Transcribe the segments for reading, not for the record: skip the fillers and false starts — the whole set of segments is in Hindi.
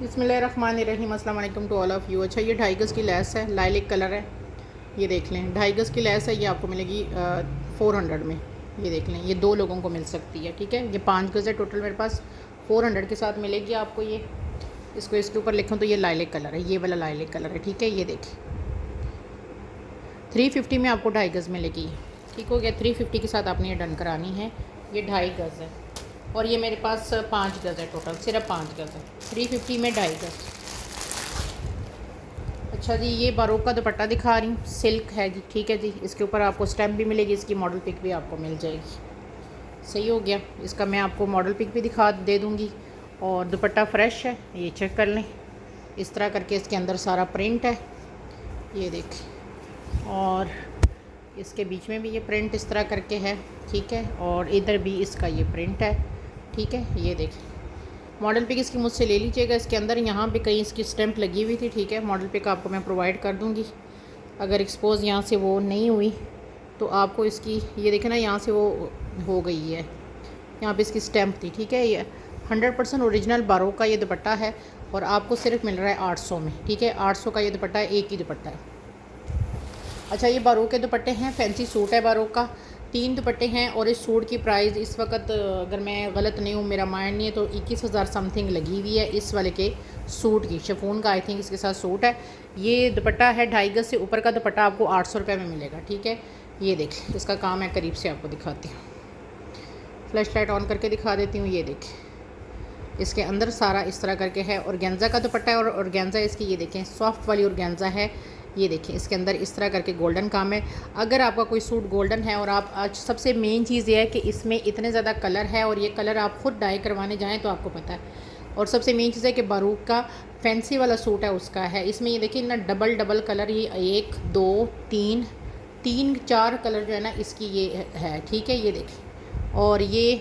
बिस्मिल्लाहिर्रहमानिर्रहीम अस्सलाम वालेकुम टू ऑल ऑफ़ यू। अच्छा, ये 2.5 गज़ की लेस है, लाइलिक कलर है। ये देख लें, 2.5 गज़ की लेस है। ये आपको मिलेगी 400 में। ये देख लें, ये 2 लोगों को मिल सकती है। ठीक है, ये 5 गज़ है टोटल मेरे पास। 400 के साथ मिलेगी आपको ये। इसको इसके ऊपर लिखूँ तो ये लाइलिक कलर है, ये वाला लाइलिक कलर है। ठीक है, ये देखिए 350 में आपको 2.5 गज़ मिलेगी। ठीक हो गया, 350 के साथ आपने ये डन करानी है। ये 2.5 गज़ है और ये मेरे पास 5 गज़ है टोटल, सिर्फ 5 गज़ है। 350 में 2.5 गज़। अच्छा जी, ये बारोक का दुपट्टा दिखा रही हूँ, सिल्क है जी। ठीक है जी, इसके ऊपर आपको स्टैम्प भी मिलेगी, इसकी मॉडल पिक भी आपको मिल जाएगी। सही हो गया, इसका मैं आपको मॉडल पिक भी दिखा दे दूँगी। और दुपट्टा फ्रेश है, ये चेक कर लें। इस तरह करके इसके अंदर सारा प्रिंट है, ये देखें। और इसके बीच में भी ये प्रिंट इस तरह करके है। ठीक है, और इधर भी इसका ये प्रिंट है। ठीक है, ये देखें। मॉडल पिक इसकी मुझसे ले लीजिएगा। इसके अंदर यहाँ पे कहीं इसकी स्टैम्प लगी हुई थी। ठीक है, मॉडल पिक आपको मैं प्रोवाइड कर दूँगी। अगर एक्सपोज यहाँ से वो नहीं हुई तो आपको इसकी ये देखें ना, यहाँ से वो हो गई है, यहाँ पे इसकी स्टैम्प थी। ठीक है, ये 100% ओरिजिनल बारोक का ये दुपट्टा है और आपको सिर्फ मिल रहा है 800 में। ठीक है, 800 का ये दुपट्टा है, एक ही दुपट्टा है। अच्छा, ये बारोक के दुपट्टे हैं, फैंसी सूट है बारोक का। 3 दुपट्टे हैं और इस सूट की प्राइस इस वक्त, अगर मैं गलत नहीं हूँ, मेरा माइंड नहीं है, तो 21,000 समथिंग लगी हुई है इस वाले के सूट की। शिफॉन का आई थिंक इसके साथ सूट है। ये दुपट्टा है 2.5 गज़ से ऊपर का दुपट्टा आपको 800 रुपये में मिलेगा। ठीक है, ये देख, इसका काम है, करीब से आपको दिखाती हूँ, फ्लैश लाइट ऑन करके दिखा देती हूँ। ये देखें, इसके अंदर सारा इस तरह करके है। ऑर्गेन्जा का दुपट्टा है और ऑर्गेन्जा इसकी ये देखें सॉफ्ट वाली ऑर्गेन्जा है। ये देखें, इसके अंदर इस तरह करके गोल्डन काम है। अगर आपका कोई सूट गोल्डन है और आप आज, सबसे मेन चीज़ ये है कि इसमें इतने ज़्यादा कलर है और ये कलर आप ख़ुद डाई करवाने जाएँ तो आपको पता है। और सबसे मेन चीज़ है कि बारोक का फैंसी वाला सूट है उसका है। इसमें ये देखिए ना, डबल कलर, ये 1 2 3 4 कलर जो है ना इसकी ये है। ठीक है, ये देखिए। और ये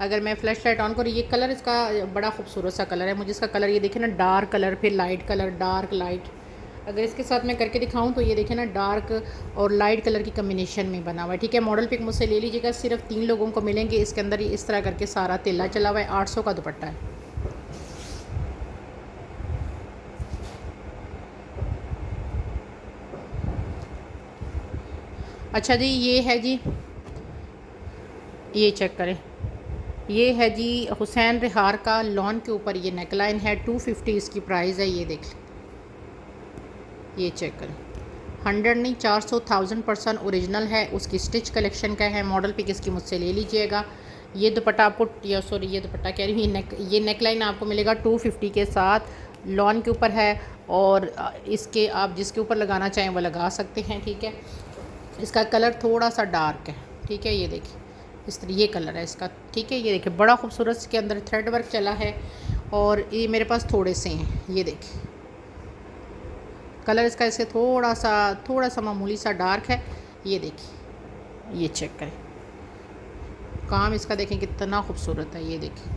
अगर मैं फ्लैश लाइट ऑन करूँ, ये कलर इसका बड़ा खूबसूरत सा कलर है। मुझे इसका कलर ये देखें ना, डार्क कलर फिर लाइट कलर, डार्क लाइट। अगर इसके साथ मैं करके दिखाऊं तो ये देखें ना, डार्क और लाइट कलर की कम्बिनेशन में बना हुआ है। ठीक है, मॉडल पिक मुझसे ले लीजिएगा, सिर्फ 3 लोगों को मिलेंगे। इसके अंदर ये इस तरह करके सारा तिल्ला चला हुआ है। 800 का दुपट्टा है। अच्छा जी, ये है जी, ये चेक करें, ये है जी हुसैन रिहार का लॉन के ऊपर ये नेकलाइन है। 250 इसकी प्राइस है। ये देख लें, ये चेक करें, 100 नहीं 400, 1000% ओरिजिनल है। उसकी स्टिच कलेक्शन का है। मॉडल पिक इसकी मुझसे ले लीजिएगा। ये दुपट्टा आपको, या सॉरी, ये दुपट्टा कह रही हूँ, ये नेकलाइन आपको मिलेगा 250 के साथ। लॉन के ऊपर है और इसके आप जिसके ऊपर लगाना चाहें वो लगा सकते हैं। ठीक है, इसका कलर थोड़ा सा डार्क है। ठीक है, ये देखिए, इस तरह ये कलर है इसका। ठीक है, ये देखिए, बड़ा खूबसूरत इसके अंदर थ्रेड वर्क चला है और ये मेरे पास थोड़े से हैं। ये देखिए, कलर इसका इससे थोड़ा सा मामूली सा डार्क है। ये देखिए, ये चेक करें, काम इसका देखें कितना खूबसूरत है। ये देखिए,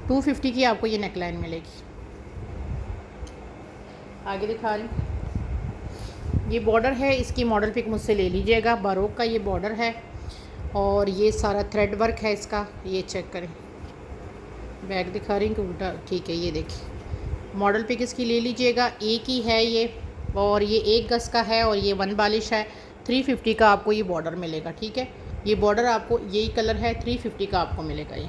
250 की आपको ये नेकलाइन मिलेगी। आगे दिखा रही हूँ, ये बॉर्डर है, इसकी मॉडल पिक मुझसे ले लीजिएगा। बारोक का ये बॉर्डर है और ये सारा थ्रेड वर्क है इसका। ये चेक करें, बैक दिखा रही हूँ कि उल्टा। ठीक है, ये देखिए, मॉडल पिक इसकी ले लीजिएगा। एक ही है ये, और ये 1 गज़ का है और ये 1 बालिश है। 350 का आपको ये बॉर्डर मिलेगा। ठीक है, ये बॉर्डर आपको यही कलर है, 350 का आपको मिलेगा। ये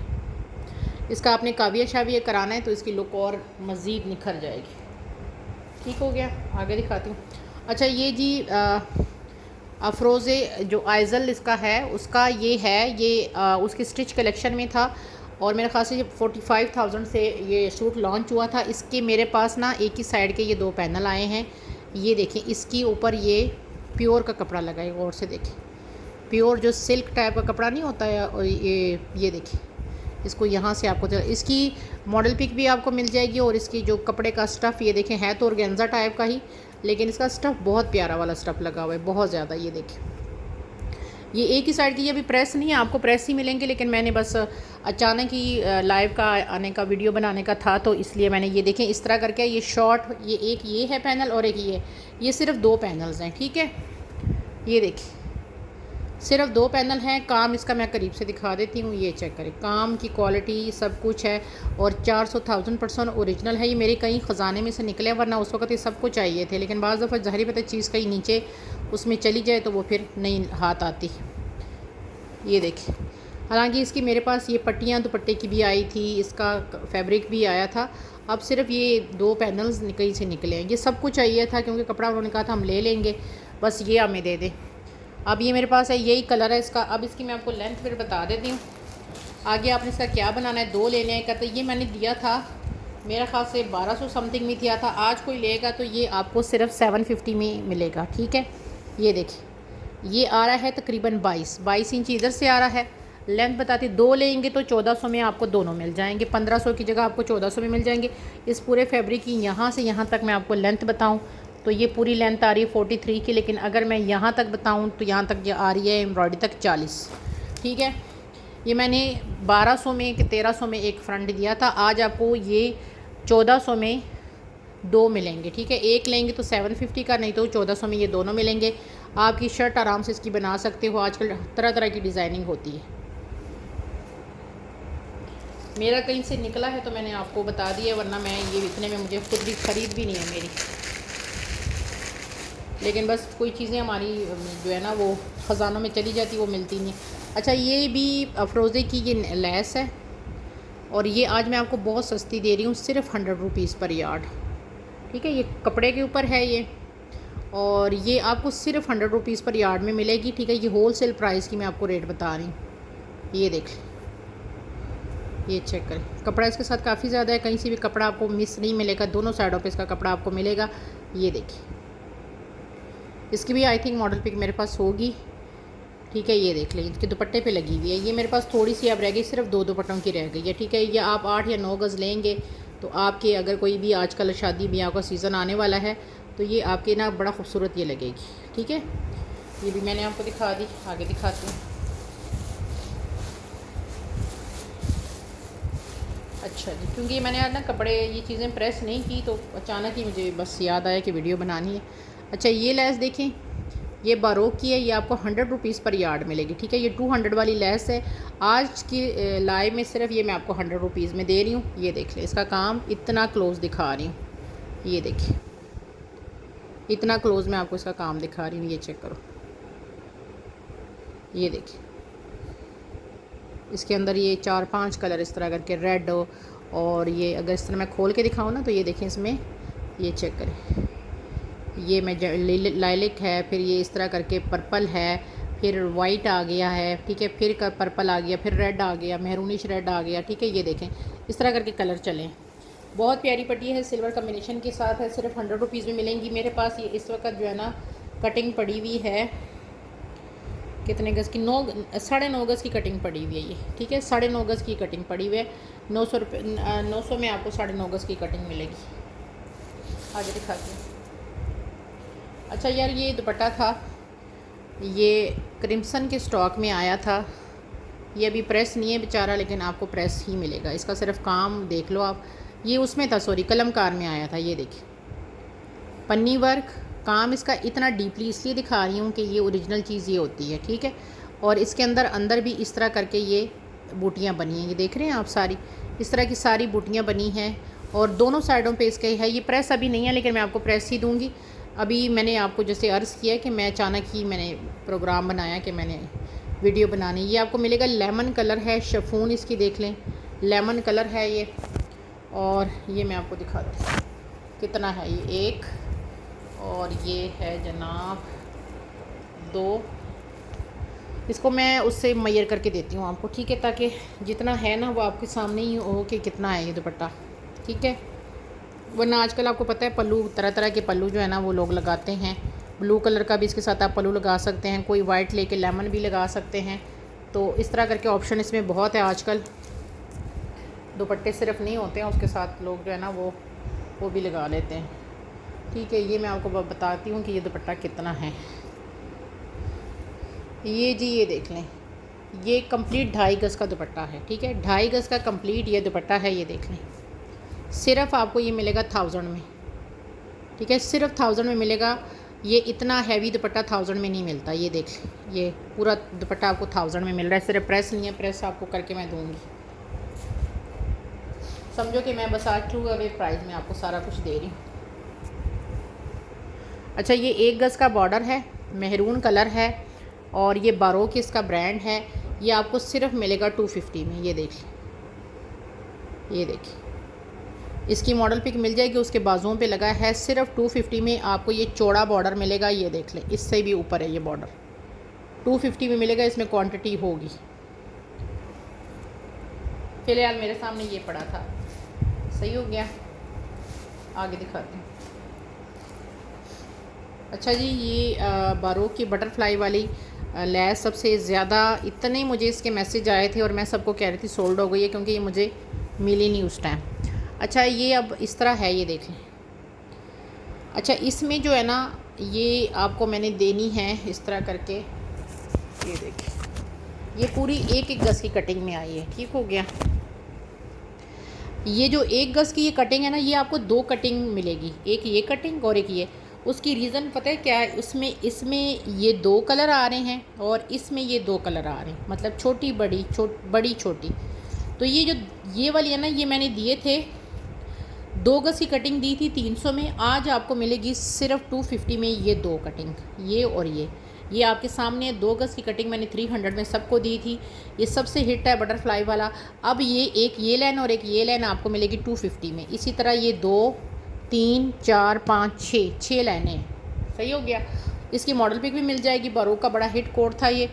इसका आपने काविया शाविया कराना है तो इसकी लुक और मज़ीद निखर जाएगी। ठीक हो गया, आगे दिखाती हूँ। अच्छा, ये जी अफरोज़े जो आइज़ल इसका है, उसका ये है, ये उसकी स्टिच कलेक्शन में था और मेरे ख़्याल से 45,000 से ये सूट लॉन्च हुआ था। इसके मेरे पास ना एक ही साइड के ये 2 पैनल आए हैं। ये देखें, इसके ऊपर ये प्योर का कपड़ा लगा है, गौर से देखें, प्योर जो सिल्क टाइप का कपड़ा नहीं होता है। और ये देखें, इसको यहाँ से आपको इसकी मॉडल पिक भी आपको मिल जाएगी। और इसकी जो कपड़े का स्टफ़ ये देखें, है तो ऑर्गेन्जा टाइप का ही, लेकिन इसका स्टफ़ बहुत प्यारा वाला स्टफ़ लगा हुआ है, बहुत ज़्यादा। ये देखें, ये एक ही साइड की, ये अभी प्रेस नहीं है, आपको प्रेस ही मिलेंगे, लेकिन मैंने बस अचानक ही लाइव का आने का वीडियो बनाने का था तो इसलिए मैंने ये देखें इस तरह करके ये शॉर्ट, ये एक ये है पैनल और एक ये सिर्फ 2 पैनल्स हैं। ठीक है, ये देखिए, सिर्फ 2 पैनल हैं। काम इसका मैं करीब से दिखा देती हूँ, ये चेक करें, काम की क्वालिटी सब कुछ है और 400,000% ओरिजिनल है। ये मेरे कहीं ख़जाने में से निकले, वरना उस वक्त ये सब कुछ चाहिए थे, लेकिन बाज़ दफ़ा ज़ाहिर पता चीज़ कहीं नीचे उसमें चली जाए तो वो फिर नहीं हाथ आती। ये देखिए, हालांकि इसकी मेरे पास ये पट्टियाँ दुपट्टे की भी आई थी, इसका फैब्रिक भी आया था। अब सिर्फ ये 2 पैनल्स कहीं से निकले हैं। ये सब कुछ चाहिए था क्योंकि कपड़ा उन्होंने कहा था हम ले लेंगे, बस ये हमें दे दें। अब ये मेरे पास है, यही कलर है इसका। अब इसकी मैं आपको लेंथ फिर बता देती हूँ। आगे आपने इसका क्या बनाना है, 2 लेने हैं। कहते ये मैंने दिया था मेरा ख्याल से 1200 समथिंग में दिया था। आज कोई लेगा तो ये आपको सिर्फ 750 में मिलेगा, ठीक है। ये देखिए, ये आ रहा है तकरीबन 22 इंच इधर से आ रहा है। लेंथ बताती, 2 लेंगे तो 1400 में आपको दोनों मिल जाएंगे। 1500 की जगह आपको 1400 में मिल जाएंगे। इस पूरे फैब्रिक की यहाँ से यहाँ तक मैं आपको लेंथ बताऊँ तो ये पूरी लेंथ आ रही है 43 की, लेकिन अगर मैं यहाँ तक बताऊँ तो यहाँ तक ये आ रही है एम्ब्रॉयडरी तक 40, ठीक है। ये मैंने 1200 में कि 1300 में एक फ्रंट दिया था। आज आपको ये 1400 में 2 मिलेंगे, ठीक है। एक लेंगे तो 750 का, नहीं तो 1400 में ये दोनों मिलेंगे। आपकी शर्ट आराम से इसकी बना सकते हो। आजकल तरह तरह की डिज़ाइनिंग होती है। मेरा कहीं से निकला है तो मैंने आपको बता दिया, वरना मैं ये इतने में मुझे खुद भी ख़रीद भी नहीं है मेरी। लेकिन बस कोई चीज़ें हमारी जो है ना वो ख़जानों में चली जाती, वो मिलती नहीं। अच्छा, ये भी अफरोज़े की ये लेस है और ये आज मैं आपको बहुत सस्ती दे रही हूँ, सिर्फ 100 रुपीज़ पर यार्ड, ठीक है। ये कपड़े के ऊपर है ये, और ये आपको सिर्फ 100 रुपीज़ पर यार्ड में मिलेगी, ठीक है। ये होल सेल प्राइस की मैं आपको रेट बता रही हूँ। ये देख लें, ये चेक करें, कपड़ा इसके साथ काफ़ी ज़्यादा है, कहीं से भी कपड़ा आपको मिस नहीं मिलेगा, दोनों साइडों पे इसका कपड़ा आपको मिलेगा। ये देखिए, इसकी भी आई थिंक मॉडल पिक मेरे पास होगी, ठीक है। ये देख लें, इसके दुपट्टे पे लगी हुई है। ये मेरे पास थोड़ी सी अब रह गई, सिर्फ 2 दुपट्टों की रह गई है, ठीक है। ये आप 8 या 9 गज़ लेंगे तो आपके, अगर कोई भी आजकल शादी ब्याह का सीज़न आने वाला है तो ये आपके ना बड़ा खूबसूरत ये लगेगी, ठीक है। ये भी मैंने आपको दिखा दी, आगे दिखाती हूँ। अच्छा जी, क्योंकि मैंने आज ना कपड़े ये चीज़ें प्रेस नहीं की तो अचानक ही मुझे बस याद आया कि वीडियो बनानी है। अच्छा, ये लेस देखें, ये बारोक की है, ये आपको 100 रुपीज़ पर यार्ड मिलेगी, ठीक है। ये 200 वाली लेस है। आज की लाइव में सिर्फ ये मैं आपको 100 रुपीज़ में दे रही हूँ। ये देख लें, इसका काम इतना क्लोज़ दिखा रही हूँ। ये देखिए, इतना क्लोज़ मैं आपको इसका काम दिखा रही हूँ। ये चेक करो, ये देखिए, इसके अंदर ये 4-5 कलर इस तरह करके रेड हो, और ये अगर इस तरह मैं खोल के दिखाऊँ ना तो ये देखें, इसमें ये चेक करें, ये मैं लाइलिक है, फिर ये इस तरह करके पर्पल है, फिर वाइट आ गया है, ठीक है, फिर पर्पल आ गया, फिर रेड आ गया, मेहरूनिश रेड आ गया, ठीक है। ये देखें, इस तरह करके कलर चले। बहुत प्यारी पट्टी है, सिल्वर कम्बिनेशन के साथ है, सिर्फ 100 रुपीज़ में मिलेंगी। मेरे पास ये इस वक्त जो है ना कटिंग पड़ी हुई है, कितने गज़ की, 9.5 गज़ की कटिंग पड़ी हुई है ये, ठीक है। 9.5 गज़ की कटिंग पड़ी हुई है। 900 रुपये 900 में आपको 9.5 गज़ की कटिंग मिलेगी। आगे दिखाती हूँ। अच्छा यार, ये दुपट्टा था, ये क्रिम्सन के स्टॉक में आया था। ये अभी प्रेस नहीं है बेचारा, लेकिन आपको प्रेस ही मिलेगा। इसका सिर्फ काम देख लो आप। ये उसमें था, सॉरी, कलमकार में आया था। ये देखिए, पन्नी वर्क काम इसका इतना डीपली इसलिए दिखा रही हूँ कि ये ओरिजिनल चीज़ ये होती है, ठीक है। और इसके अंदर भी इस तरह करके ये बूटियाँ बनी हैं, ये देख रहे हैं आप, सारी इस तरह की सारी बूटियाँ बनी हैं, और दोनों साइडों पे इसके है। ये प्रेस अभी नहीं है, लेकिन मैं आपको प्रेस ही दूँगी। अभी मैंने आपको जैसे अर्ज़ किया कि मैं अचानक ही मैंने प्रोग्राम बनाया कि मैंने वीडियो बनानी। ये आपको मिलेगा, लेमन कलर है, शिफॉन इसकी देख लें, लेमन कलर है ये। और ये मैं आपको दिखाती हूँ कितना है ये, 1 और ये है जनाब 2। इसको मैं उससे मैयर करके देती हूँ आपको, ठीक है, ताकि जितना है ना वो आपके सामने ही हो कि कितना है ये दुपट्टा, ठीक है। वरना आजकल आपको पता है पल्लू, तरह तरह के पल्लू जो है ना वो लोग लगाते हैं। ब्लू कलर का भी इसके साथ आप पल्लू लगा सकते हैं, कोई वाइट लेके लेमन भी लगा सकते हैं। तो इस तरह करके ऑप्शन इसमें बहुत है आजकल। दुपट्टे सिर्फ नहीं होते हैं, उसके साथ लोग जो है ना वो भी लगा लेते हैं, ठीक है। ये मैं आपको बताती हूँ कि ये दुपट्टा कितना है। ये जी, ये देख लें, ये कंप्लीट 2.5 गज़ का दुपट्टा है, ठीक है। 2.5 गज़ का कंप्लीट ये दुपट्टा है। ये देख लें, सिर्फ आपको ये मिलेगा 1000 में, ठीक है, सिर्फ 1000 में मिलेगा। ये इतना हैवी दुपट्टा 1000 में नहीं मिलता। ये देख, ये पूरा दुपट्टा आपको 1000 में मिल रहा है। सिर्फ प्रेस नहीं है, प्रेस आपको करके मैं दूँगी। समझो कि मैं बस आज ट्रू अवे प्राइस में आपको सारा कुछ दे रही हूँ। अच्छा, ये 1 गज़ का बॉर्डर है, मेहरून कलर है और ये बारोक इसका ब्रांड है। ये आपको सिर्फ मिलेगा 250 में। ये देखिए, ये देखिए, इसकी मॉडल पिक मिल जाएगी, उसके बाजुओं पे लगा है। सिर्फ 250 में आपको ये चौड़ा बॉर्डर मिलेगा। ये देख लें, इससे भी ऊपर है ये बॉर्डर, 250 में मिलेगा। इसमें क्वांटिटी होगी। फिलहाल मेरे सामने ये पड़ा था, सही हो गया। आगे दिखाते हैं। अच्छा जी, ये बारोक की बटरफ्लाई वाली लैस सबसे ज़्यादा, इतने मुझे इसके मैसेज आए थे और मैं सबको कह रही थी सोल्ड हो गई है, क्योंकि ये मुझे मिली नहीं उस टाइम। अच्छा, ये अब इस तरह है, ये देख लें। अच्छा, इसमें जो है ना, ये आपको मैंने देनी है इस तरह करके। ये देखिए, ये पूरी 1-1 गज़ की कटिंग में आई है। ठीक हो गया। ये जो 1 गज़ की ये कटिंग है ना, ये आपको 2 कटिंग मिलेगी, एक ये कटिंग और एक ये। उसकी रीज़न पता है क्या है? इसमें ये 2 कलर आ रहे हैं और इसमें ये 2 कलर आ रहे हैं, मतलब छोटी बड़ी, बड़ी छोटी। तो ये जो ये वाली है ना, ये मैंने दिए थे 2 गज़ की कटिंग दी थी 300 में। आज आपको मिलेगी सिर्फ 250 में ये 2 कटिंग, ये और ये आपके सामने 2 गज़ की कटिंग मैंने 300 में सबको दी थी। ये सबसे हिट है बटरफ्लाई वाला। अब ये एक ये लाइन और एक ये लाइन आपको मिलेगी 250 में। इसी तरह ये 2, 3, 4, 5, 6 लाइनें हैं। सही हो गया। इसकी मॉडल पिक भी मिल जाएगी। बारोक का बड़ा हिट कोड था ये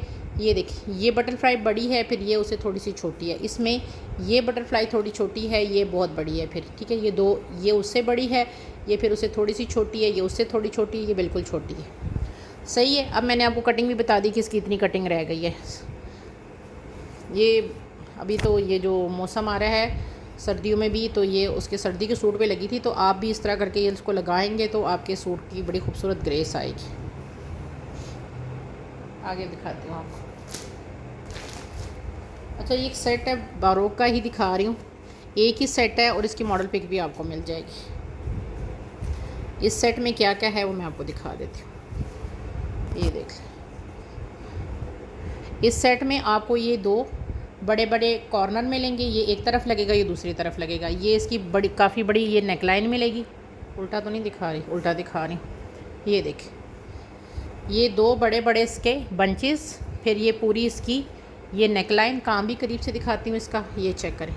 देखिए, ये बटरफ्लाई बड़ी है, फिर ये उससे थोड़ी सी छोटी है। इसमें ये बटरफ्लाई थोड़ी छोटी है, ये बहुत बड़ी है फिर। ठीक है, ये 2, ये उससे बड़ी है, ये फिर उससे थोड़ी सी छोटी है, ये उससे थोड़ी छोटी है, ये बिल्कुल छोटी है। सही है। अब मैंने आपको कटिंग भी बता दी कि इसकी इतनी कटिंग रह गई है। ये अभी तो ये जो मौसम आ रहा है सर्दियों में भी, तो ये उसके सर्दी के सूट पे लगी थी। तो आप भी इस तरह करके ये इसको लगाएंगे तो आपके सूट की बड़ी खूबसूरत ग्रेस आएगी। आगे दिखाती हूँ आपको। अच्छा, ये एक सेट है, बारोक का ही दिखा रही हूँ। एक ही सेट है और इसकी मॉडल पिक भी आपको मिल जाएगी। इस सेट में क्या क्या है वो मैं आपको दिखा देती हूँ। ये देख लें, इस सेट में आपको ये 2 बड़े बड़े कॉर्नर मिलेंगे। ये एक तरफ लगेगा, ये दूसरी तरफ लगेगा। ये इसकी बड़ी, काफ़ी बड़ी ये नेकलाइन मिलेगी। उल्टा तो नहीं दिखा रही, उल्टा दिखा रही। ये देखिए, ये 2 बड़े बड़े इसके बंचेस, फिर ये पूरी इसकी ये नेकलाइन। काम भी करीब से दिखाती हूँ इसका, ये चेक करें।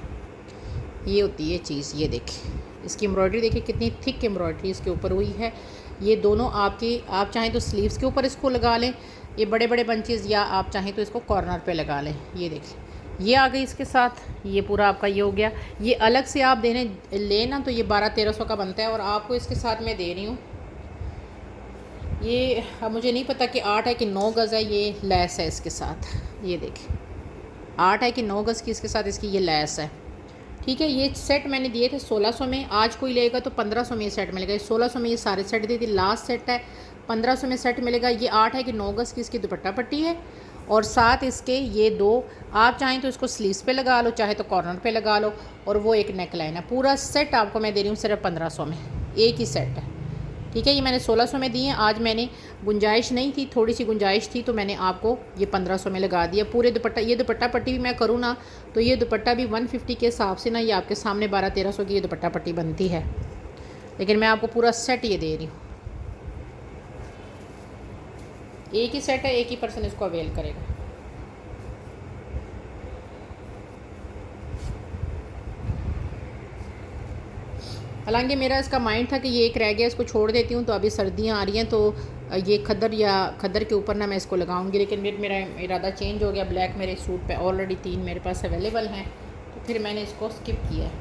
ये होती है चीज़। ये देखिए, इसकी एम्ब्रॉयडरी देखिए, कितनी थिक एम्ब्रॉयडरी इसके ऊपर हुई है। ये दोनों आपकी, आप चाहें तो स्लीव्स के ऊपर इसको लगा लें, ये बड़े बड़े बंचेस, या आप चाहें तो इसको कॉर्नर पे लगा लें। ये देखिए, ये आ गई इसके साथ। ये पूरा आपका ये हो गया। ये अलग से आप लेना तो ये 1200-1300 का बनता है, और आपको इसके साथ मैं दे रही हूँ ये, अब मुझे नहीं पता कि 8 है कि 9 गज़ है, ये लैस है इसके साथ। ये देखिए, 8 है कि 9 गज़ की इसके साथ इसकी ये लैस है। ठीक है, ये सेट मैंने दिए थे 1600 में। आज कोई लेगा तो 1500 में ये सेट मिलेगा। 1600 में ये सारे सेट दी थी, लास्ट सेट है 1500 में सेट मिलेगा। ये 8 है कि 9 गज़ की इसकी दुपट्टा पट्टी है, और साथ इसके ये 2, आप चाहें तो इसको स्लीव्स पे लगा लो, चाहे तो कॉर्नर पे लगा लो, और वो एक नेक लाइन है। पूरा सेट आपको मैं दे रही हूँ सिर्फ 1500 में, एक ही सेट है। ठीक है, ये मैंने 1600 में दी है। आज मैंने गुंजाइश नहीं थी, थोड़ी सी गुंजाइश थी, तो मैंने आपको ये 1500 में लगा दिया। पूरे दुपट्टा, ये दुपट्टा पट्टी भी मैं करूँ ना तो ये दुपट्टा भी 150 के हिसाब से ना, ये आपके सामने 1200-1300 की ये दुपट्टा पट्टी बनती है, लेकिन मैं आपको पूरा सेट ये दे रही हूँ। एक ही सेट है, एक ही पर्सन इसको अवेल करेगा। हालांकि मेरा इसका माइंड था कि ये एक रह गया, इसको छोड़ देती हूँ, तो अभी सर्दियाँ आ रही हैं तो ये खद्दर के ऊपर ना मैं इसको लगाऊंगी, लेकिन मेरा इरादा चेंज हो गया। ब्लैक मेरे सूट पे ऑलरेडी 3 मेरे पास अवेलेबल हैं, तो फिर मैंने इसको स्किप किया है।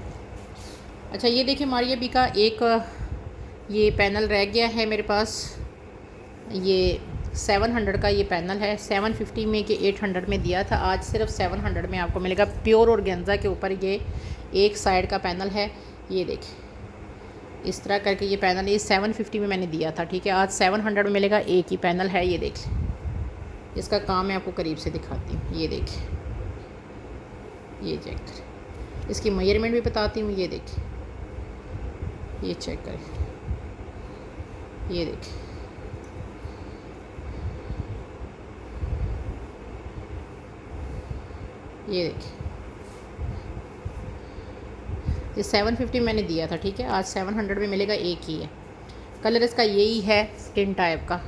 अच्छा, ये देखिए, मारिया बी का एक ये पैनल रह गया है मेरे पास। ये 700 का ये पैनल है, 750 में कि 800 में दिया था। आज सिर्फ 700 में आपको मिलेगा। प्योर ऑर्गेन्जा के ऊपर ये एक साइड का पैनल है। ये देखिए, इस तरह करके ये पैनल, ये 750 में मैंने दिया था। ठीक है, आज 700 में मिलेगा। एक ही पैनल है। ये देखिए, इसका काम मैं आपको करीब से दिखाती हूँ। ये देखिए, ये चेक करें, इसकी मेजरमेंट भी बताती हूँ। ये देखिए, ये चेक करें, ये देखिए, ये देखिए, ये 750 मैंने दिया था, ठीक है। आज 700 में मिलेगा, एक ही है कलर इसका, यही है स्किन टाइप का।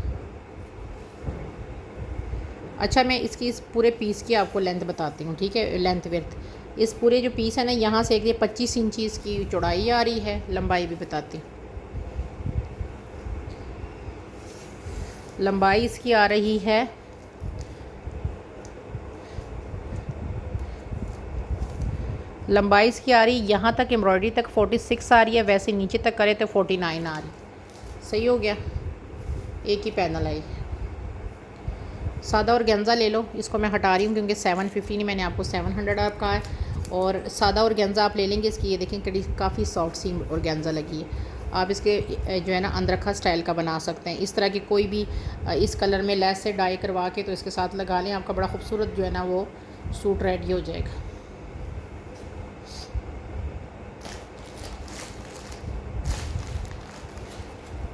अच्छा, मैं इसकी इस पूरे पीस की आपको लेंथ बताती हूँ, ठीक है, लेंथ विड्थ। इस पूरे जो पीस है ना, यहाँ से एक 25 इंची इसकी चौड़ाई आ रही है, लंबाई भी बताती हूँ। लंबाई इसकी आ रही है 'यहाँ तक एम्ब्रॉयडरी तक 46 आ रही है, वैसे नीचे तक करे तो 49 आ रही। सही हो गया, एक ही पैनल है। सादा ऑर्गेन्जा ले लो, इसको मैं हटा रही हूँ क्योंकि 750 नहीं, मैंने आपको 700 आप कहा है। और सादा ऑर्गेन्जा आप ले लेंगे इसकी, ये देखें कड़ी काफ़ी सॉफ्ट सी ऑर्गेन्जा लगी है। आप इसके जो है ना अंदरखा स्टाइल का बना सकते हैं। इस तरह की कोई भी इस कलर में लेस से डाई करवा के तो इसके साथ लगा लें, आपका बड़ा खूबसूरत जो है ना वो सूट रेडी हो जाएगा।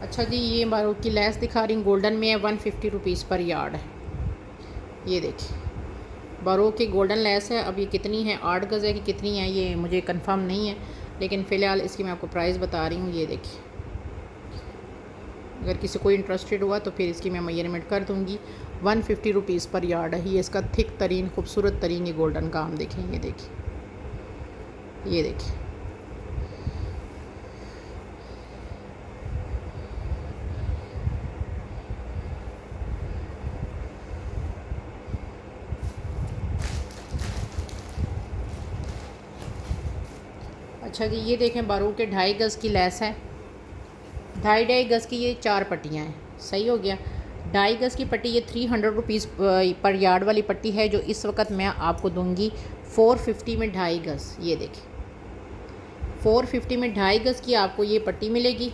अच्छा जी, ये बारूद की लेस दिखा रही हूँ, गोल्डन में है, 150 रुपीज़ पर यार्ड है। ये देखिए, बारूद की गोल्डन लेस है। अब ये कितनी है, 8 गज़ है कि कितनी है ये मुझे कंफर्म नहीं है, लेकिन फ़िलहाल इसकी मैं आपको प्राइस बता रही हूँ। ये देखिए, अगर किसी को इंटरेस्टेड हुआ तो फिर इसकी मैं मेजरमेंट कर दूँगी। 150 रुपीज़ पर यार्ड है। ये इसका थिक तरीन खूबसूरत तरीन ये गोल्डन काम देखें, ये देखिए, ये देखिए। अच्छा जी, ये देखें बारूद के 2.5 गज़ की लेस है, 2.5 गज़ की ये 4 पट्टियाँ हैं। सही हो गया। 2.5 गज़ की पट्टी ये 300 रुपीज़ पर यार्ड वाली पट्टी है, जो इस वक्त मैं आपको दूंगी 450 में 2.5 गज़। ये देखें, 450 में 2.5 गज़ की आपको ये पट्टी मिलेगी,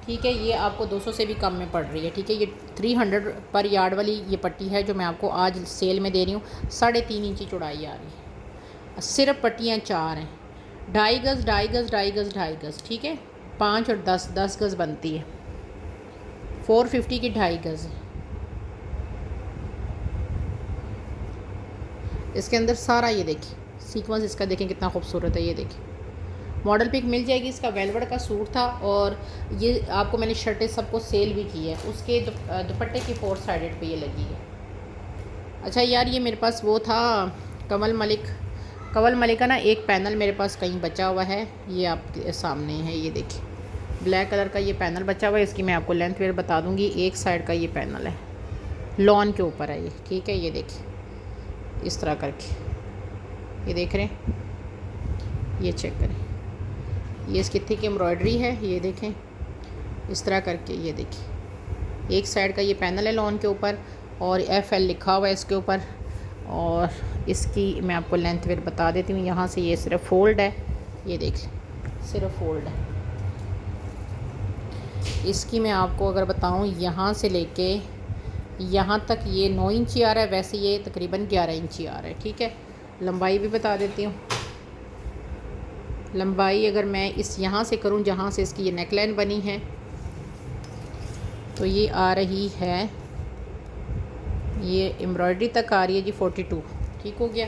ठीक है। ये आपको 200 से भी कम में पड़ रही है, ठीक है। ये 300 पर यार्ड वाली ये पट्टी है जो मैं आपको आज सेल में दे रही हूँ। 3.5 इंची चौड़ाई आ रही है, सिर्फ पट्टियाँ 4 हैं। 2.5 गज़, 2.5 गज़, 2.5 गज़, 2.5 गज़, ठीक है। 5 और 10 गज़ बनती है। 450 की 2.5 गज़ है। इसके अंदर सारा ये देखिए सीक्वेंस इसका देखें कितना खूबसूरत है। ये देखिए, मॉडल पिक मिल जाएगी। इसका वेलवेट का सूट था और ये आपको मैंने शर्टें सबको सेल भी की है। उसके दुपट्टे की 4 साइडेड पे ये लगी है। अच्छा यार, ये मेरे पास वो था कंवल मलिक का ना एक पैनल मेरे पास कहीं बचा हुआ है, ये आपके सामने है। ये देखिए, ब्लैक कलर का ये पैनल बचा हुआ है। इसकी मैं आपको लेंथ वेयर बता दूंगी। एक साइड का ये पैनल है, लॉन के ऊपर है ये, ठीक है। ये देखिए, इस तरह करके ये देख रहे हैं, ये चेक करें, ये इसकी थिक एम्ब्रॉयडरी है। ये देखें, इस तरह करके ये देखिए, एक साइड का ये पैनल है लॉन के ऊपर और FL लिखा हुआ है इसके ऊपर। और इसकी मैं आपको लेंथ वेयर बता देती हूँ। यहाँ से ये सिर्फ फोल्ड है, ये देखिए, सिर्फ फोल्ड है। इसकी मैं आपको अगर बताऊँ, यहाँ से लेके यहाँ तक ये 9 इंची आ रहा है, वैसे ये तकरीबन 11 इंची आ रहा है, ठीक है। लंबाई भी बता देती हूँ। लंबाई अगर मैं इस यहाँ से करूँ जहाँ से इसकी ये नेकलाइन बनी है, तो ये आ रही है, ये एम्ब्रॉयडरी तक आ रही है जी 42, ठीक हो गया।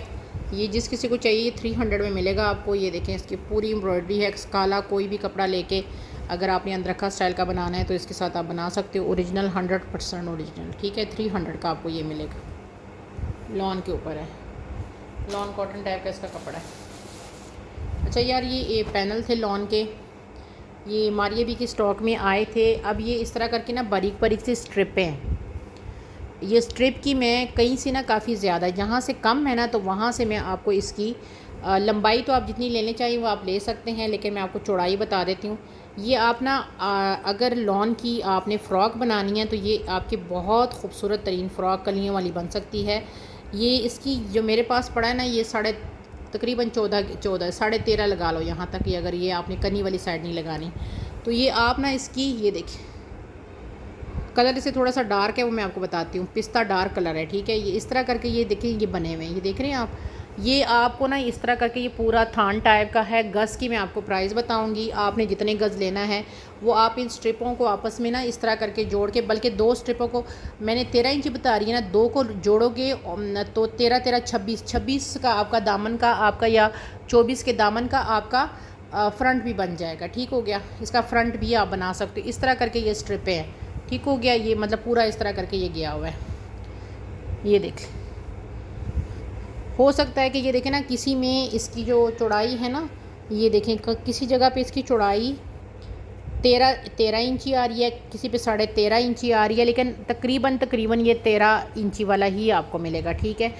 ये जिस किसी को चाहिए ये 300 में मिलेगा आपको। ये देखें, इसकी पूरी एम्ब्रॉयडरी है। काला कोई भी कपड़ा लेके अगर आपने अंदरखा स्टाइल का बनाना है तो इसके साथ आप बना सकते हो। ओरिजिनल 100% ओरिजिनल, ठीक है। 300 का आपको ये मिलेगा। लॉन के ऊपर है, लॉन कॉटन टाइप का इसका कपड़ा है। अच्छा यार, ये पैनल थे लॉन के, ये मारिया भी की स्टॉक में आए थे। अब ये इस तरह करके ना बारीक बारीक सी स्ट्रिपें हैं। ये स्ट्रिप की मैं कहीं से ना काफ़ी ज़्यादा, जहाँ से कम है ना तो वहाँ से मैं आपको इसकी लंबाई तो आप जितनी लेने चाहिए वो आप ले सकते हैं, लेकिन मैं आपको चौड़ाई बता देती हूँ। ये आप ना अगर लॉन की आपने फ़्रॉक बनानी है तो ये आपकी बहुत खूबसूरत तरीन फ़्रॉक कलियों वाली बन सकती है। ये इसकी जो मेरे पास पड़ा है ना, ये तकरीबन 14 13.5 लगा लो यहाँ तक। ये अगर ये आपने कनी वाली साइड नहीं लगानी तो ये आप ना इसकी, ये देखिए कलर इसे थोड़ा सा डार्क है, वो मैं आपको बताती हूँ। पिस्ता डार्क कलर है, ठीक है। ये इस तरह करके ये देखिए, ये बने हुए हैं, ये देख रहे हैं आप। ये आपको ना इस तरह करके ये पूरा थान टाइप का है। गज़ की मैं आपको प्राइस बताऊंगी, आपने जितने गज़ लेना है वो आप इन स्ट्रिपों को आपस में ना इस तरह करके जोड़ के, बल्कि 2 स्ट्रिपों को मैंने 13 इंच बता रही है ना, 2 को जोड़ोगे तो 13 13 26 26 का आपका दामन का आपका, या 24 के दामन का आपका फ्रंट भी बन जाएगा। ठीक हो गया, इसका फ्रंट भी आप बना सकते हो। इस तरह करके ये स्ट्रिपें हैं। ठीक हो गया, ये मतलब पूरा इस तरह करके ये गया हुआ है। ये देख, हो सकता है कि ये देखें ना, किसी में इसकी जो चौड़ाई है ना, ये देखें किसी जगह पे इसकी चौड़ाई 13 इंची आ रही है, किसी पे 13.5 इंची आ रही है, लेकिन तकरीबन ये 13 इंची वाला ही आपको मिलेगा। ठीक है,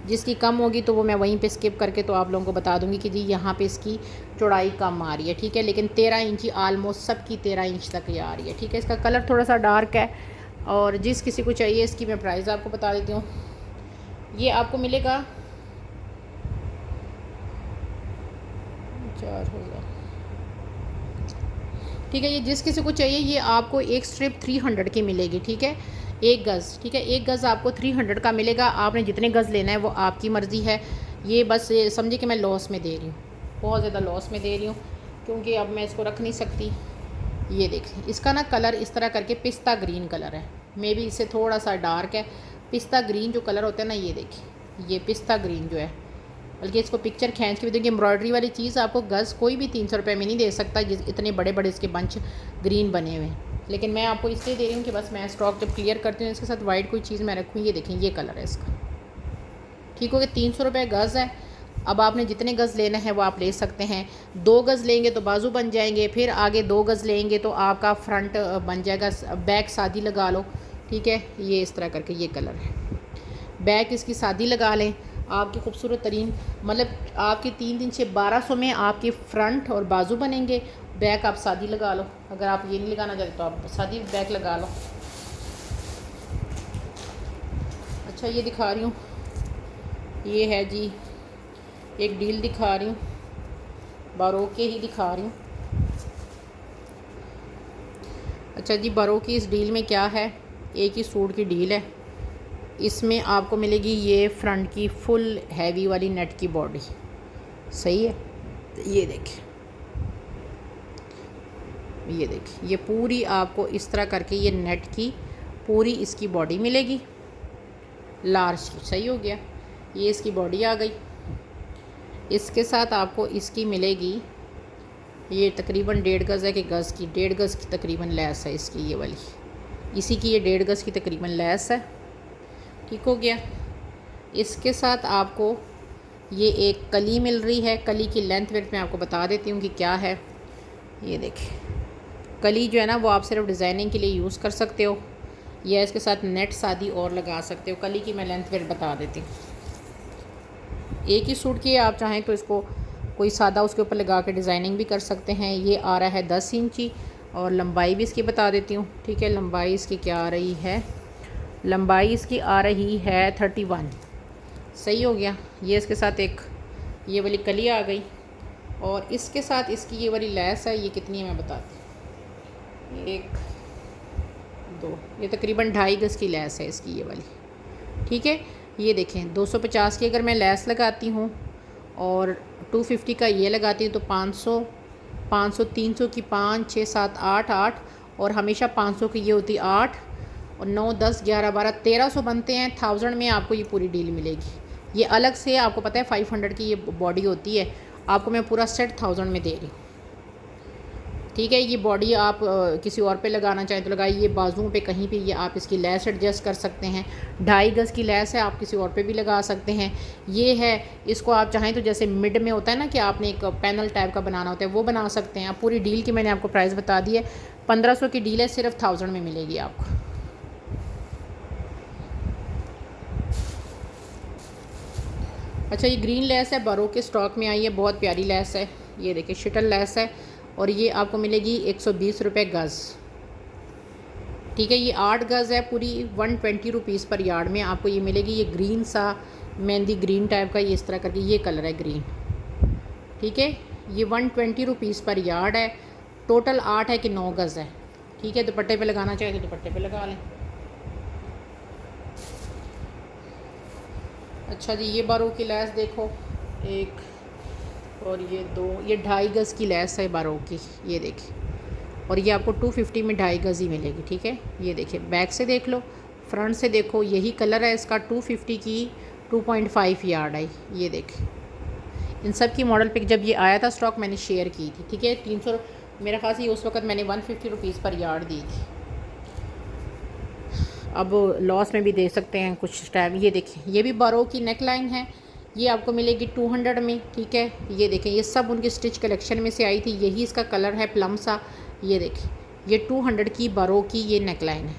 जिसकी कम होगी तो वो मैं वहीं पे स्किप करके तो आप लोगों को बता दूंगी कि जी यहाँ पे इसकी चौड़ाई कम आ रही है। ठीक है, लेकिन 13 इंची आलमोस्ट सबकी 13 इंच तक ये आ रही है। ठीक है, इसका कलर थोड़ा सा डार्क है, और जिस किसी को चाहिए इसकी मैं प्राइस आपको बता देती हूँ। ये आपको मिलेगा 4000। ठीक है, ये जिस किसी को चाहिए ये आपको एक स्ट्रिप 300 की मिलेगी। ठीक है, एक गज़। ठीक है, एक गज़ आपको 300 का मिलेगा। आपने जितने गज़ लेना है वो आपकी मर्ज़ी है। ये बस समझिए कि मैं लॉस में दे रही हूँ, बहुत ज़्यादा लॉस में दे रही हूँ, क्योंकि अब मैं इसको रख नहीं सकती। ये देखें, इसका ना कलर इस तरह करके पिस्ता ग्रीन कलर है, मे बी इससे थोड़ा सा डार्क है। पिस्ता ग्रीन जो कलर होता है ना, ये देखें, ये पिस्ता ग्रीन जो है, बल्कि इसको पिक्चर खींच के भी देखिए। एम्ब्रॉयडरी वाली चीज़ आपको गज़ कोई भी 300 रुपये में नहीं दे सकता, इतने बड़े बड़े इसके बंच ग्रीन बने हुए हैं। लेकिन मैं आपको इसलिए दे रही हूँ कि बस मैं स्टॉक जब क्लियर करती हूँ इसके साथ वाइट कोई चीज़ मैं रखूँ। ये देखें, ये कलर है इसका। ठीक हो गया, 300 रुपये गज़ है। अब आपने जितने गज़ लेना है वो आप ले सकते हैं। 2 गज़ लेंगे तो बाजू बन जाएंगे, फिर आगे 2 गज़ लेंगे तो आपका फ्रंट बन जाएगा। बैक सादी लगा लो। ठीक है, ये इस तरह करके ये कलर है। बैक इसकी सादी लगा लें, आपकी खूबसूरत तरीन, मतलब आपकी 3 से 1200 में आपके फ्रंट और बाजू बनेंगे। बैक आप सादी लगा लो, अगर आप ये नहीं लगाना चाहते तो आप सादी बैक लगा लो। अच्छा, ये दिखा रही हूँ, ये है जी एक डील दिखा रही हूँ, बारो के ही दिखा रही हूँ। अच्छा जी, बारो की इस डील में क्या है, एक ही सूट की डील है। इसमें आपको मिलेगी ये फ्रंट की फुल हैवी वाली नेट की बॉडी। सही है, ये देखिए, ये देखिए, ये पूरी आपको इस तरह करके ये नेट की पूरी इसकी बॉडी मिलेगी, लार्ज की। सही हो गया, ये इसकी बॉडी आ गई। इसके साथ आपको इसकी मिलेगी, ये तकरीबन 1.5 गज़ है कि गज़ की, 1.5 गज़ की तकरीबन लैस है इसकी, ये वाली इसी की, ये 1.5 गज़ की तकरीबन लैस है। ठीक हो गया, इसके साथ आपको ये एक कली मिल रही है। कली की लेंथ वेथ मैं आपको बता देती हूँ कि क्या है। ये देखिए, कली जो है ना वो आप सिर्फ डिज़ाइनिंग के लिए यूज़ कर सकते हो, या इसके साथ नेट सादी और लगा सकते हो। कली की मैं लेंथ वेथ बता देती हूँ। एक ही सूट की आप चाहें तो इसको कोई सादा उसके ऊपर लगा के डिज़ाइनिंग भी कर सकते हैं। ये आ रहा है 10 इंची, और लंबाई भी इसकी बता देती हूँ। ठीक है, लंबाई इसकी क्या आ रही है, लंबाई इसकी आ रही है 31। सही हो गया, ये इसके साथ एक ये वाली कली आ गई, और इसके साथ इसकी ये वाली लैस है। ये कितनी है मैं बताती हूँ, 1 2, ये तकरीबन 2.5 गज़ की लैस है इसकी, ये वाली। ठीक है, ये देखें, 250 की अगर मैं लैस लगाती हूँ और 250 का ये लगाती हूँ तो 500 500 300 की 5 6 7 8 8, और हमेशा 500 की ये होती 8 और 9 10 11 12 1300 बनते हैं। 1000 में आपको ये पूरी डील मिलेगी। ये अलग से आपको पता है 500 की ये बॉडी होती है, आपको मैं पूरा सेट 1000 में दे रही हूँ। ठीक है, ये बॉडी आप किसी और पे लगाना चाहें तो लगाइए, ये बाजुओं पे कहीं पे ये आप इसकी लैस एडजस्ट कर सकते हैं। 2.5 गज़ की लैस है, आप किसी और पे भी लगा सकते हैं। ये है, इसको आप चाहें तो जैसे मिड में होता है ना कि आपने एक पैनल टाइप का बनाना होता है, वो बना सकते हैं आप। पूरी डील की मैंने आपको प्राइस बता दी है, 1500 की डील है, सिर्फ 1000 में मिलेगी आपको। अच्छा, ये ग्रीन लेस है, बारो के स्टॉक में आई है, बहुत प्यारी लेस है। ये देखिए, शटल लेस है, और ये आपको मिलेगी 120 रुपये गज़। ठीक है, ये 8 गज़ है, पूरी 120 रुपीज़ पर यार्ड में आपको ये मिलेगी। ये ग्रीन सा मेहंदी ग्रीन टाइप का, ये इस तरह करके ये कलर है ग्रीन। ठीक है, ये 120 रुपीज़ पर यार्ड है। टोटल 8 है कि 9 गज़ है। ठीक है, दुपट्टे पे लगाना चाहे तो दुपट्टे पे लगा लें। अच्छा जी, ये बारो की लैस देखो, एक और ये दो, ये 2.5 गज़ की लैस है बारोक की, ये देखिए। और ये आपको 250 में 2.5 गज़ ही मिलेगी, ठीक है। ये देखिए बैक से देख लो, फ्रंट से देखो, यही कलर है इसका। 250 की 2.5 यार्ड आई, ये देखिए। इन सब की मॉडल पिक जब ये आया था स्टॉक मैंने शेयर की थी, ठीक है। 300 मेरा ख़ास ये उस वक्त मैंने 150 रुपीज़ पर यार्ड दी थी। अब लॉस में भी दे सकते हैं कुछ टाइम। ये देखिए ये भी बारोक की नेक लाइन है, ये आपको मिलेगी 200 में, ठीक है। ये देखें ये सब उनकी स्टिच कलेक्शन में से आई थी, यही इसका कलर है प्लम सा। ये देखिए ये 200 की बारोक की ये नेक लाइन है।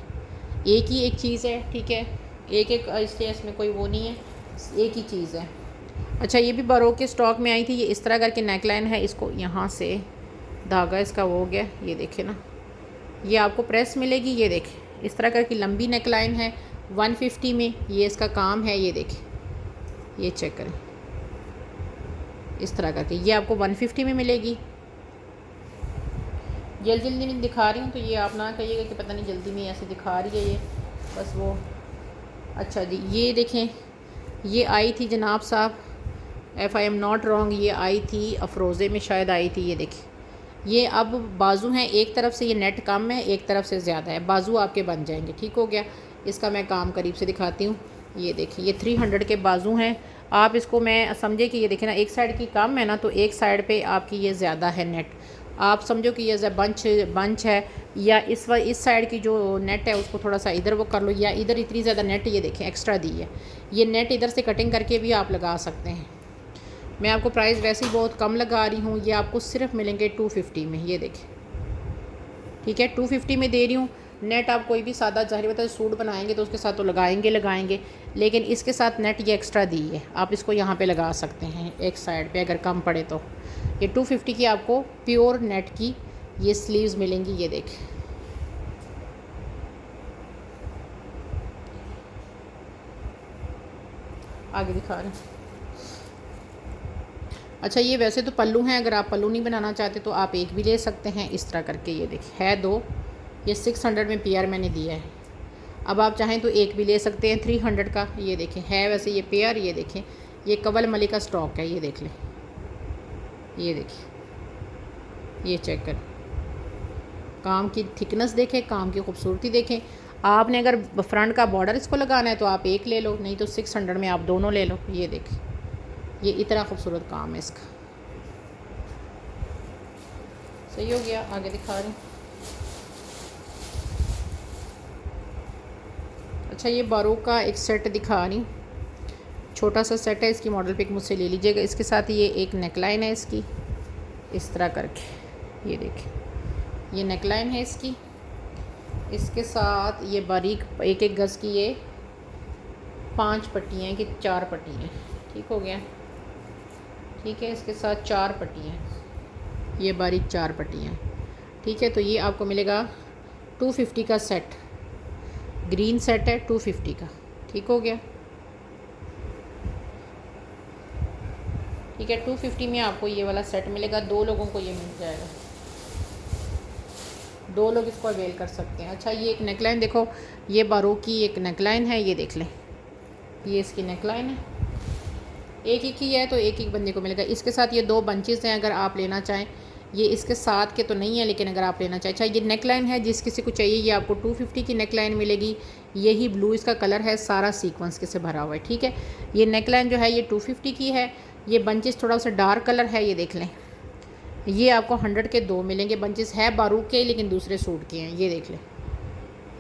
एक ही एक चीज़ है, ठीक है। एक एक इसमें कोई वो नहीं है, एक ही चीज़ है। अच्छा ये भी बारोक के स्टॉक में आई थी, ये इस तरह करके नेक लाइन है। इसको यहाँ से धागा इसका वो हो गया, ये देखे ना, ये आपको प्रेस मिलेगी। ये देखें इस तरह करके लंबी नेक लाइन है 150 में, ये इसका काम है। ये देखें ये चेक करें, इस तरह करके ये आपको 150 में मिलेगी। जल्दी जल्दी में दिखा रही हूँ तो ये आप ना कहिएगा कि पता नहीं जल्दी में ऐसे दिखा रही है, ये बस वो। अच्छा जी ये देखें ये आई थी जनाब साहब, if I am not wrong, ये आई थी अफरोज़े में शायद आई थी। ये देखिए ये अब बाजू हैं, एक तरफ से ये नेट कम है, एक तरफ से ज़्यादा है, बाजू आपके बन जाएंगे, ठीक हो गया। इसका मैं काम करीब से दिखाती हूँ। ये देखिए ये 300 के बाजू हैं। आप इसको मैं समझे कि ये देखें ना, एक साइड की कम है ना, तो एक साइड पे आपकी ये ज़्यादा है नेट। आप समझो कि ये बंच है, या इस साइड की जो नेट है उसको थोड़ा सा इधर वो कर लो, या इधर इतनी ज़्यादा नेट ये देखें एक्स्ट्रा दी है। ये नेट इधर से कटिंग करके भी आप लगा सकते हैं। मैं आपको प्राइस वैसे ही बहुत कम लगा रही हूँ, ये आपको सिर्फ मिलेंगे 250 में। ये देखें, ठीक है 250 में दे रही हूँ। नेट आप कोई भी सादा ज़ाहिर बता सूट बनाएंगे तो उसके साथ तो लगाएंगे, लेकिन इसके साथ नेट ये एक्स्ट्रा दी है, आप इसको यहाँ पे लगा सकते हैं एक साइड पे अगर कम पड़े तो। ये 250 की आपको प्योर नेट की ये स्लीव्स मिलेंगी। ये देखें आगे दिखा रहे हैं। अच्छा ये वैसे तो पल्लू हैं, अगर आप पल्लू नहीं बनाना चाहते तो आप एक भी ले सकते हैं इस तरह करके। ये देखिए है दो, ये 600 में पेयर मैंने दिया है। अब आप चाहें तो एक भी ले सकते हैं 300 का। ये देखें है वैसे ये पेयर। ये देखें ये कवल मलिक का स्टॉक है, ये देख लें। ये देखिए ये चेक कर, काम की थिकनेस देखें, काम की खूबसूरती देखें। आपने अगर फ्रंट का बॉर्डर इसको लगाना है तो आप एक ले लो, नहीं तो 600 में आप दोनों ले लो। ये देखें ये इतना खूबसूरत काम है इसका। सही हो गया, आगे दिखा रही हूँ। अच्छा ये बारोक का एक सेट दिखा रही हूँ, छोटा सा सेट है, इसकी मॉडल पिक मुझसे ले लीजिएगा। इसके साथ ये एक नेकलाइन है इसकी इस तरह करके। ये देखिए ये नेकलाइन है इसकी, इसके साथ ये बारीक एक एक गज़ की ये 5 पट्टियाँ कि 4 पट्टियाँ, ठीक हो गया, ठीक है। इसके साथ 4 पट्टियाँ, ये बारीक 4 पट्टियाँ, ठीक है। तो ये आपको मिलेगा 250 का सेट, ग्रीन सेट है 250 का, ठीक हो गया, ठीक है। 250 में आपको ये वाला सेट मिलेगा, 2 लोगों को ये मिल जाएगा, 2 लोग इसको अवेल कर सकते हैं। अच्छा ये एक नेकलाइन देखो, ये बारोक की एक नेकलाइन है, ये देख लें, ये इसकी नेकलाइन है, एक एक ही है तो एक एक बंदे को मिलेगा। इसके साथ ये 2 बंचेस हैं, अगर आप लेना चाहें। ये इसके साथ के तो नहीं है, लेकिन अगर आप लेना चाहें। अच्छा ये नेकलाइन है, जिस किसी को चाहिए ये आपको 250 की नेकलाइन मिलेगी। यही ब्लू इसका कलर है, सारा सीक्वेंस के से भरा हुआ है, ठीक है। ये नेकलाइन जो है ये 250 की है। ये बंचेस थोड़ा सा डार्क कलर है, ये देख लें। ये आपको 100 के 2 मिलेंगे। बंचेस है बारूक के लेकिन दूसरे सूट के हैं, ये देख लें।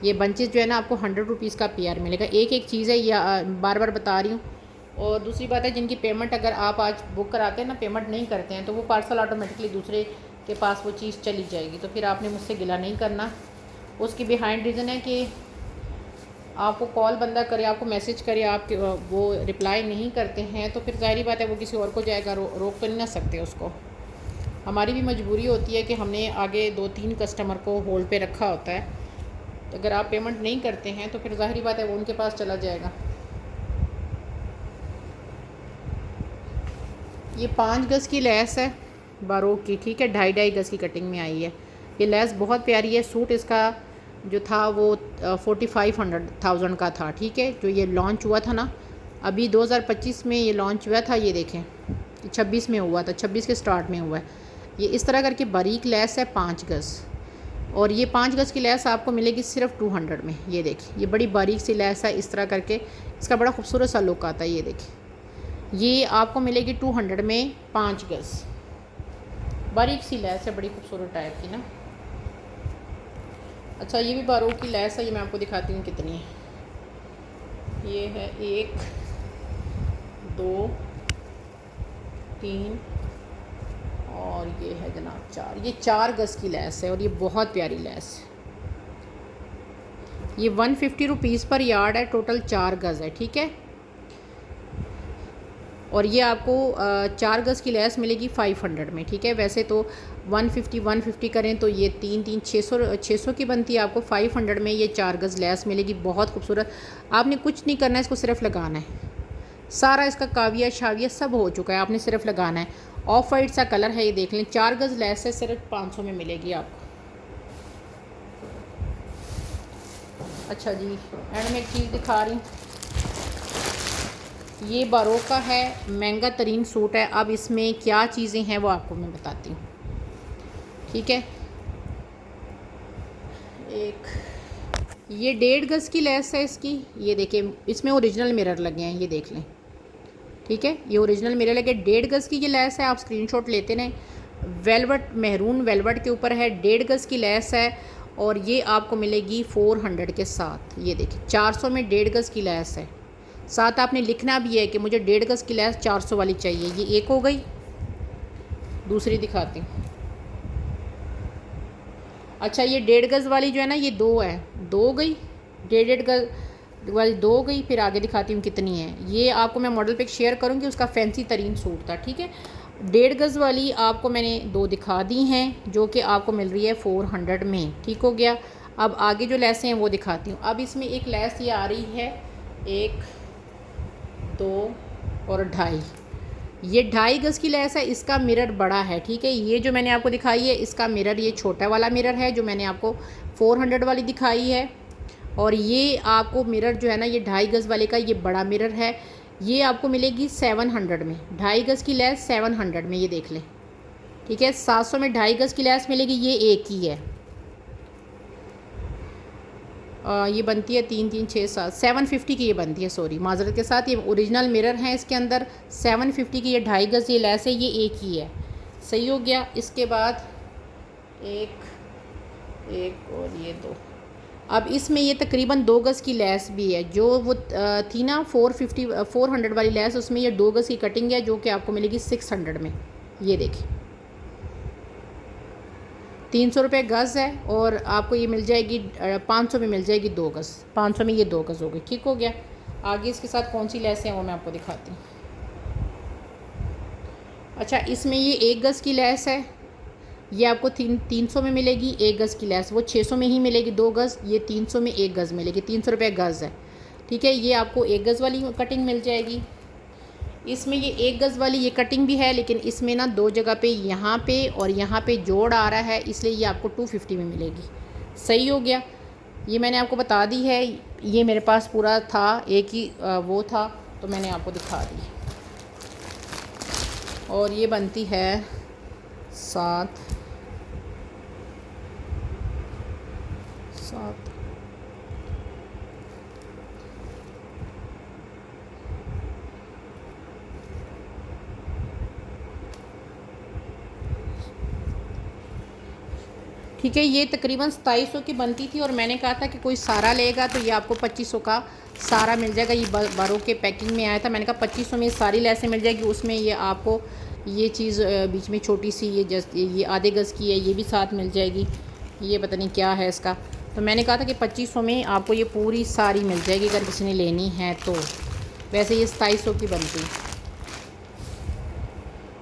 ये बंचेस जो है ना आपको 100 रुपीज़ का पेयर मिलेगा। एक एक चीज़ है, या बार बार बता रही हूँ। और दूसरी बात है, जिनकी पेमेंट अगर आप आज बुक कराते हैं ना, पेमेंट नहीं करते हैं, तो वो पार्सल ऑटोमेटिकली दूसरे के पास वो चीज़ चली जाएगी, तो फिर आपने मुझसे गिला नहीं करना। उसकी बिहाइंड रीज़न है कि आपको कॉल बंदा करे, आपको मैसेज करे, आप वो रिप्लाई नहीं करते हैं, तो फिर ज़ाहिर बात है वो किसी और को जाएगा, रोक तो नहीं ना सकते उसको। हमारी भी मजबूरी होती है कि हमने आगे 2-3 कस्टमर को होल्ड पे रखा होता है, तो अगर आप पेमेंट नहीं करते हैं तो फिर ज़ाहिर बात है वो उनके पास चला जाएगा। ये 5 गज़ की लेस है बारोक की, ठीक है, 2.5 गज़ की कटिंग में आई है। ये लेस बहुत प्यारी है। सूट इसका जो था वो 45,000 का था, ठीक है, जो ये लॉन्च हुआ था ना अभी 2025 में ये लॉन्च हुआ था। ये देखें 26 में हुआ था, 26 के स्टार्ट में हुआ है। ये इस तरह करके बारीक लेस है 5 गज़, और ये 5 गज़ की लेस आपको मिलेगी सिर्फ 200 में। ये देखिए ये बड़ी बारीक सी लेस है, इस तरह करके इसका बड़ा खूबसूरत सा लुक आता है। ये देखिए ये आपको मिलेगी 200 में 5 गज़, बारीक सी लेस है बड़ी खूबसूरत टाइप की ना। अच्छा ये भी बारीक की लेस है, ये मैं आपको दिखाती हूँ कितनी है। ये है 1 2 3 और ये है जनाब 4, ये 4 गज़ की लेस है और ये बहुत प्यारी लेस है। ये 150 रुपीज़ पर यार्ड है, टोटल 4 गज़ है, ठीक है। और ये आपको 4 गज़ की लेस मिलेगी 500 में, ठीक है। वैसे तो 150 करें तो ये 3 600 की बनती है, आपको 500 में ये 4 गज़ लेस मिलेगी, बहुत खूबसूरत। आपने कुछ नहीं करना है, इसको सिर्फ लगाना है। सारा इसका काविया शाविया सब हो चुका है, आपने सिर्फ लगाना है। ऑफ वाइट सा कलर है, ये देख लें। 4 गज़ लेस है, सिर्फ 500 में मिलेगी आपको। अच्छा जी, एंड में एक चीज़ दिखा रही हूँ, ये बारोक का है, महंगा तरीन सूट है। अब इसमें क्या चीज़ें हैं वो आपको मैं बताती हूँ, ठीक है। एक ये 1.5 गज़ की लेस है इसकी, ये देखिए इसमें ओरिजिनल मिरर लगे हैं, ये देख लें, ठीक है। ये ओरिजिनल मिरर लगे, 1.5 गज़ की ये लेस है, आप स्क्रीनशॉट लेते रहें। वेलवेट, मेहरून वेलवेट के ऊपर है, 1.5 गज़ की लेस है और ये आपको मिलेगी 400 के साथ। ये देखिए 400 में 1.5 गज़ की लेस है। साथ आपने लिखना भी है कि मुझे 1.5 गज़ की लेस 400 वाली चाहिए। ये एक हो गई, दूसरी दिखाती हूँ। अच्छा ये 1.5 गज़ वाली जो है ना, ये 2 है, 2 गई, 1.5 गज़ वाली 2 गई। फिर आगे दिखाती हूँ कितनी है। ये आपको मैं मॉडल पिक शेयर करूँगी, उसका फैंसी तरीन सूट था, ठीक है। 1.5 गज़ वाली आपको मैंने 2 दिखा दी हैं, जो कि आपको मिल रही है 400 में, ठीक हो गया। अब आगे जो लेसें हैं वो दिखाती हूँ। अब इसमें एक लेस ये आ रही है 1 2 और 2.5, ये 2.5 गज़ की लेस है, इसका मिरर बड़ा है, ठीक है। ये जो मैंने आपको दिखाई है इसका मिरर ये छोटा वाला मिरर है, जो मैंने आपको 400 वाली दिखाई है। और ये आपको मिरर जो है ना, ये 2.5 गज़ वाले का ये बड़ा मिरर है, ये आपको मिलेगी 700 में। 2.5 गज़ की लेस 700 में, ये देख लें, ठीक है। 700 में 2.5 गज़ की लेस मिलेगी, ये एक ही है। ये बनती है 3 3 6 7 750 की ये बनती है, सॉरी माजरत के साथ। ये ओरिजिनल मिरर हैं इसके अंदर, 750 की ये 2.5 गज़ ये लेस है, ये एक ही है, सही हो गया। इसके बाद एक और ये 2। अब इसमें ये तकरीबन 2 गज़ की लेस भी है, जो वो थी ना 400 वाली लेस, उसमें ये 2 गज़ की कटिंग है, जो कि आपको मिलेगी 600 में। ये देखिए 300 रुपये गज़ है और आपको ये मिल जाएगी 500 में मिल जाएगी 2 गज़। 500 में ये 2 गज़ हो गई, ठीक हो गया। आगे इसके साथ कौन सी लेस है वो मैं आपको दिखाती हूँ। अच्छा इसमें ये 1 गज़ की लेस है, ये आपको 300 में मिलेगी 1 गज़ की लेस। वो 600 में ही मिलेगी 2 गज़, ये 300 में 1 गज़ मिलेगी, 300 रुपये गज़ है, ठीक है। ये आपको 1 गज़ वाली कटिंग मिल जाएगी। इसमें ये 1 गज़ वाली ये कटिंग भी है, लेकिन इसमें ना 2 जगह पे यहाँ पे और यहाँ पे जोड़ आ रहा है, इसलिए ये आपको 250 में मिलेगी, सही हो गया। ये मैंने आपको बता दी है, ये मेरे पास पूरा था, एक ही वो था, तो मैंने आपको दिखा दी। और ये बनती है 7 ठीक है। ये तकरीबन 2700 की बनती थी और मैंने कहा था कि कोई सारा लेगा तो ये आपको 2500 का सारा मिल जाएगा। ये बारों के पैकिंग में आया था, मैंने कहा 2500 में सारी लेसें मिल जाएगी। उसमें ये आपको ये चीज़ बीच में छोटी सी ये आधे गज़ की है, ये भी साथ मिल जाएगी। ये पता नहीं क्या है इसका, तो मैंने कहा था कि 2500 में आपको ये पूरी सारी मिल जाएगी अगर किसी ने लेनी है तो। वैसे ये 2700 की बनती है।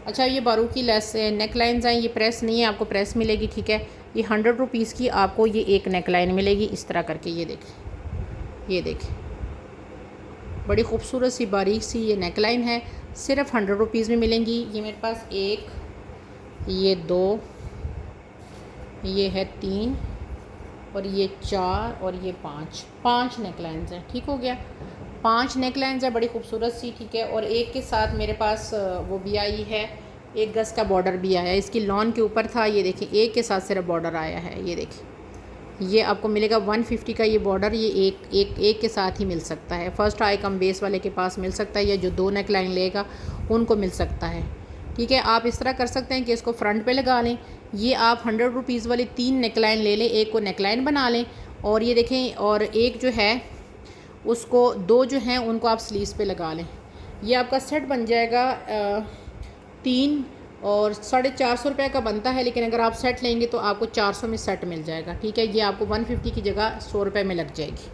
अच्छा ये बारू की लेस नेक लाइन्स हैं, ये प्रेस नहीं है, आपको प्रेस मिलेगी, ठीक है। ये 100 रुपीज़ की आपको ये एक नेक लाइन मिलेगी इस तरह करके। ये देखें बड़ी खूबसूरत सी बारीक सी ये नेक लाइन है, सिर्फ 100 रुपीज़ में मिलेंगी। ये मेरे पास 1, ये 2, ये है 3 और ये 4 और ये 5 नेक लाइन्स हैं, ठीक हो गया। 5 नेक लाइन्स है बड़ी खूबसूरत सी, ठीक है। और एक के साथ मेरे पास वो भी आई है, 1 गज़ का बॉर्डर भी आया है। इसकी लॉन के ऊपर था, ये देखिए एक के साथ सिर्फ बॉर्डर आया है। ये देखिए, ये आपको मिलेगा 150 का ये बॉर्डर, ये एक के साथ ही मिल सकता है। फर्स्ट आई कम बेस वाले के पास मिल सकता है, या जो 2 नेक लाइन लेगा उनको मिल सकता है, ठीक है। आप इस तरह कर सकते हैं कि इसको फ्रंट पे लगा लें। ये आप 100 रुपीज़ वाली 3 नेकलाइन ले लें, एक को नेकलाइन बना लें, और ये देखें, और एक जो है उसको 2 जो हैं उनको आप स्लीव्स पे लगा लें। ये आपका सेट बन जाएगा 3 और 450 रुपये का बनता है, लेकिन अगर आप सेट लेंगे तो आपको 400 में सेट मिल जाएगा, ठीक है। ये आपको 150 की जगह 100 रुपये में लग जाएगी।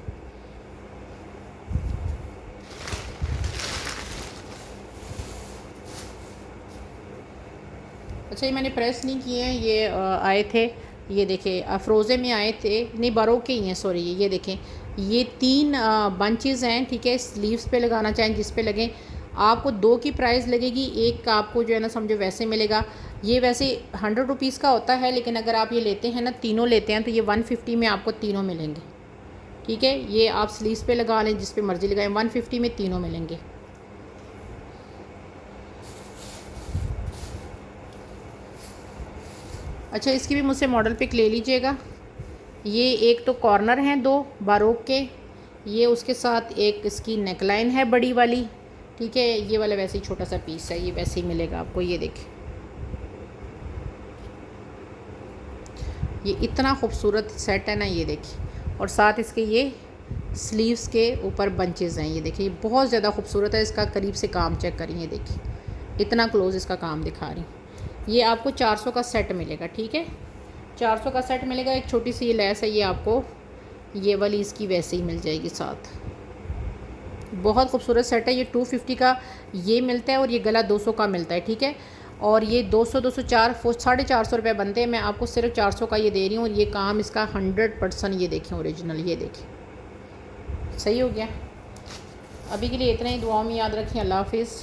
अच्छा, ये मैंने प्रेस नहीं किए हैं, ये आए थे, ये देखें अफरोज़े में आए थे, नहीं बारोक के ही हैं, सॉरी। ये देखें, ये 3 बंचेज़ हैं, ठीक है। स्लीव्स पे लगाना चाहें जिस पे लगें, आपको 2 की प्राइस लगेगी, एक का आपको जो है ना समझो वैसे मिलेगा। ये वैसे 100 रुपीज़ का होता है, लेकिन अगर आप ये लेते हैं ना, तीनों लेते हैं, तो ये 150 में आपको तीनों मिलेंगे, ठीक है। ये आप स्लीव्स पे लगा लें, जिस पे मर्ज़ी लगाएं, 150 में तीनों मिलेंगे। अच्छा, इसकी भी मुझसे मॉडल पिक ले लीजिएगा। ये एक तो कॉर्नर हैं 2 बारोक के, ये उसके साथ एक इसकी नेकलाइन है बड़ी वाली, ठीक है। ये वाला वैसे ही छोटा सा पीस है, ये वैसे ही मिलेगा आपको। ये देखें, ये इतना खूबसूरत सेट है ना, ये देखिए। और साथ इसके ये स्लीव्स के ऊपर बंचेस हैं, ये देखिए, ये बहुत ज़्यादा खूबसूरत है। इसका करीब से काम चेक करिए, देखिए इतना क्लोज़ इसका काम दिखा रही हूँ। ये आपको 400 का सेट मिलेगा, ठीक है। 400 का सेट मिलेगा। एक छोटी सी लेस है, ये आपको ये वाली इसकी वैसे ही मिल जाएगी साथ। बहुत खूबसूरत सेट है। ये 250 का ये मिलता है, और ये गला 200 का मिलता है, ठीक है। और ये 200 204 450 रुपये बनते हैं। मैं आपको सिर्फ 400 का ये दे रही हूँ, और ये काम इसका 100%, ये देखें ओरिजिनल, ये देखें। सही हो गया। अभी के लिए इतना ही, दुआओं में याद रखें। अल्लाह हाफिज़।